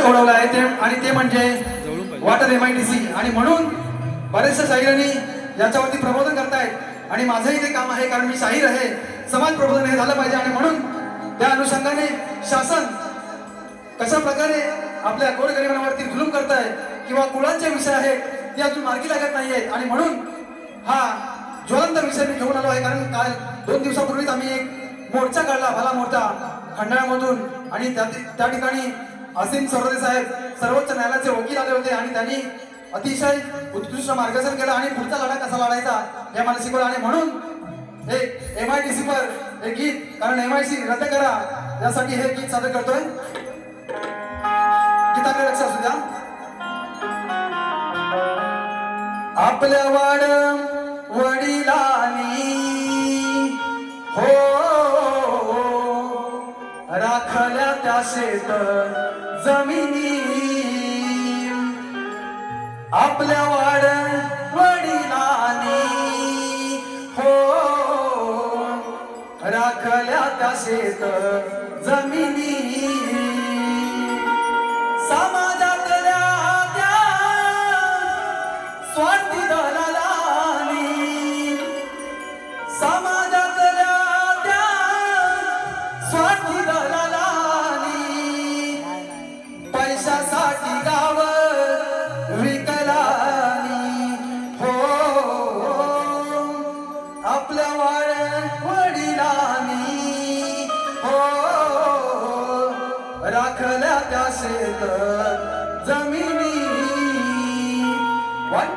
ओढवला आहे ते म्हणजे वॉटर MIDC आणि म्हणून बरेचशा शाहिरांनी याच्यावरती प्रबोधन करतायत आणि माझंही ते काम आहे कारण मी शाहीर आहे. समाज प्रबोधन हे झालं पाहिजे आणि म्हणून त्या अनुषंगाने शासन कशा प्रकारे आपल्या गोरगरिबांवरती जुलूम करताय किंवा कुळांचे विषय आहेत ते अजून मार्गी लागत नाहीयेत आणि म्हणून हा ज्वलंत विषय मी घेऊन आलो आहे. कारण काल 2 दिवसापूर्वीच आम्ही एक मोर्चा काढला, भला मोर्चा खंडाळ्यामधून आणि त्या ठिकाणी असीम सरवदे साहेब सर्वोच्च न्यायालयाचे वकील आले होते आणि त्यांनी अतिशय उत्कृष्ट मार्गदर्शन केलं आणि पुढचा लढा कसा लढायचा हे मला शिकवलं आणि म्हणून हे MIDC वर हे गीत, कारण MIDC रद्द करा यासाठी हे गीत सादर करतोय. गीताकडे लक्ष असू द्या. आपल्या वाड वडिलांनी हो राखल्या त्या शेत जमिनी, आपल्या वाड वडिलांनी हो राखल्या त्या शेत जमिनी, समाजातल्या त्या स्वार्थी दलालांनी, समाजातल्या त्या स्वार्थी दलालांनी पैशासाठी गाव विकलानी हो आपल्या वडिलांनी हो राखल्या त्या शेत जमिनी. 1